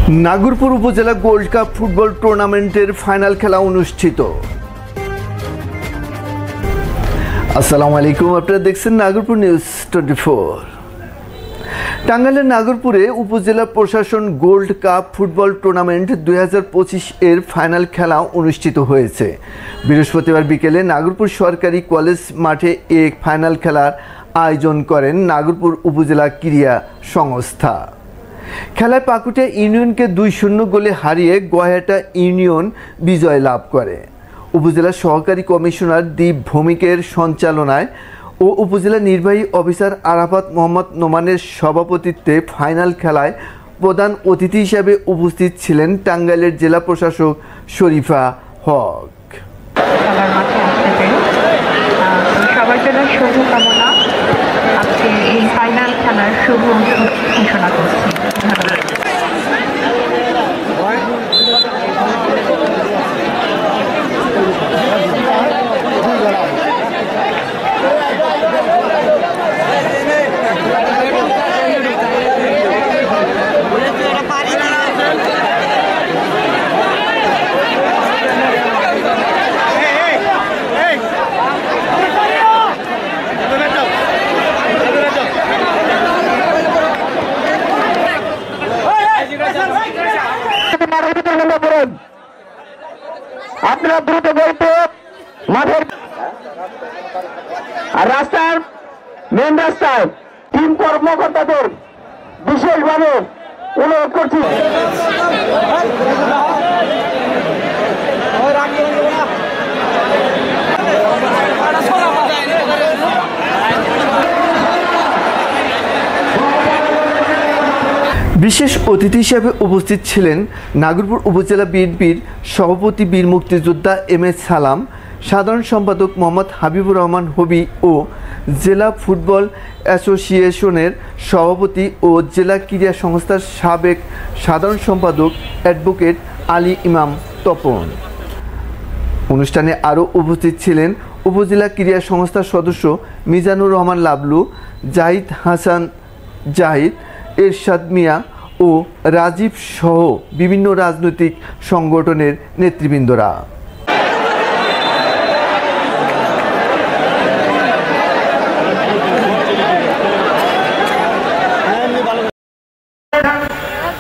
নাগরপুর উপজেলা gold cup football টুর্নামেন্টের final খেলা অনুষ্ঠিত। আসসালামু আলাইকুম, আপনারা দেখছেন নাগরপুর নিউজ 24। টাঙ্গাইলের নাগরপুরে উপজেলা প্রশাসন গোল্ড কাপ ফুটবল টুর্নামেন্ট 2025 এর ফাইনাল খেলা অনুষ্ঠিত হয়েছে। বৃহস্পতিবার বিকেলে নাগরপুর সরকারি কলেজ মাঠে এক ফাইনাল খেলার আয়োজন করেন নাগরপুর উপজেলা ক্রীড়া সংস্থা। খেলায় পাকুটিয়া ইউনিয়নকে 2-0 গোলে হারিয়ে গয়াটা ইউনিয়ন বিজয় লাভ করে। উপজেলা সহকারী কমিশনার দীপ ভৌমিকের সঞ্চালনায় ও উপজেলা নির্বাহী অফিসার আরাফাত মোহাম্মদ নোমানের সভাপতিত্বে ফাইনাল খেলায় প্রধান অতিথি হিসেবে উপস্থিত ছিলেন টাঙ্গাইলের জেলা প্রশাসক শরীফা হক। সবার জন্য শুভকামনা। আজকে এই ফাইনাল খেলার শুভ ঘোষণা করছি। আপনারা দ্রুত বলতে মাঠের আর রাস্তার মেন রাস্তায় টিম কর্মকর্তাদের বিশেষভাবে অনুরোধ করছি। বিশেষ অতিথি হিসেবে উপস্থিত ছিলেন নাগরপুর উপজেলা বিএনপির সভাপতি বীর মুক্তিযোদ্ধা এম.এ. সালাম, সাধারণ সম্পাদক মোহাম্মদ হাবিবুর রহমান হবি ও জেলা ফুটবল অ্যাসোসিয়েশনের সভাপতি ও জেলা ক্রীড়া সংস্থার সাবেক সাধারণ সম্পাদক অ্যাডভোকেট আলী ইমাম তপন। অনুষ্ঠানে আরও উপস্থিত ছিলেন উপজেলা ক্রীড়া সংস্থার সদস্য মিজানুর রহমান লাবলু, জাহিদ হাসান জাহিদ, এরশাদ মিয়া ও রাজীব সহ বিভিন্ন রাজনৈতিক সংগঠনের নেতৃবৃন্দরা।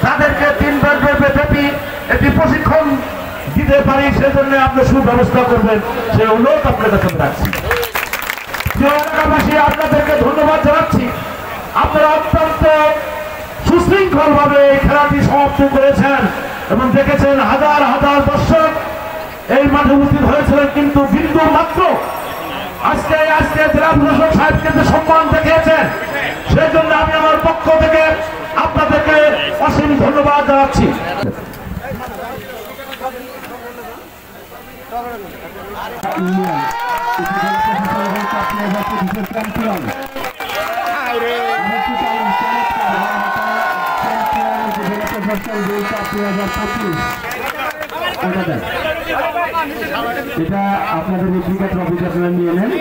তাদেরকে 3 বার ব্যাপী একটি প্রশিক্ষণ দিতে পারি, সেজন্য আপনি সুব্যবস্থা করবেন, সে অনুরোধ আপনার কাছে রাখছি। এলাকাবাসী আপনাদেরকে ধন্যবাদ জানাচ্ছি। আপনারা অত্যন্ত সুশৃঙ্খল ভাবে এই খেলাটি সমাপ্ত করেছেন এবং দেখেছেন হাজার হাজার দর্শক এই মাঠে উপস্থিত হয়েছিলেন, কিন্তু বিন্দু মাত্র আজকে জেলা প্রশাসক সাহেবকে যে সম্মান দেখিয়েছেন, সেই জন্য আমি আমার পক্ষ থেকে আপনাদেরকে অসীম ধন্যবাদ জানাচ্ছি। এটা আপনাদের ব্যক্তিগত অফিস আপনারা নিয়ে নেন।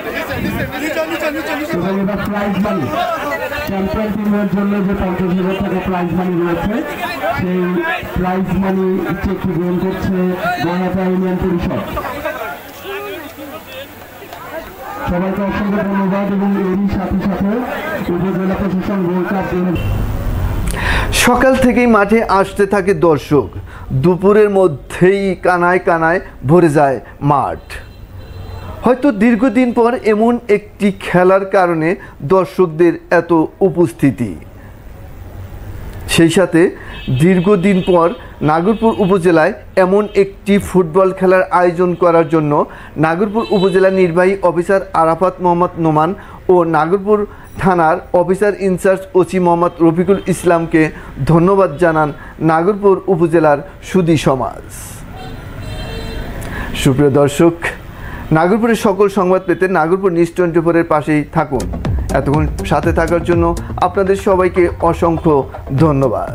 এবার প্রাইজ মানি, চ্যাম্পিয়ন টিমের জন্য যে 50,000 টাকা প্রাইজ মানি রয়েছে, সেই প্রাইজ মানি চেকটি গ্রহণ করছে গয়াটা ইউনিয়ন পরিষদ। সবাইকে অসংখ্য ধন্যবাদ এবং এরই সাথে সাথে উপজেলা প্রশাসন গোল্ড কাপ। সকাল থেকেই মাঠে আসতে থাকে দর্শক, দুপুরের মধ্যেই কানায় কানায় ভরে যায় মাঠ। হয়তো দীর্ঘদিন পর এমন একটি খেলার কারণে দর্শকদের এত উপস্থিতি। সেই সাথে দীর্ঘদিন পর নাগরপুর উপজেলায় এমন একটি ফুটবল খেলার আয়োজন করার জন্য নাগরপুর উপজেলা নির্বাহী অফিসার আরাফাত মোহাম্মদ নোমান ও নাগরপুর থানার officer in charge OC Mohammad Rafiqul ইসলামকে ধন্যবাদ জানান নাগরপুর উপজেলার সুধী সমাজ। সুপ্রিয় দর্শক, নাগরপুরের সকল সংবাদ পেতে নাগরপুর নিউজ 24-এর পাশেই থাকুন। এতক্ষণ সাথে থাকার জন্য আপনাদের সবাইকে অসংখ্য ধন্যবাদ।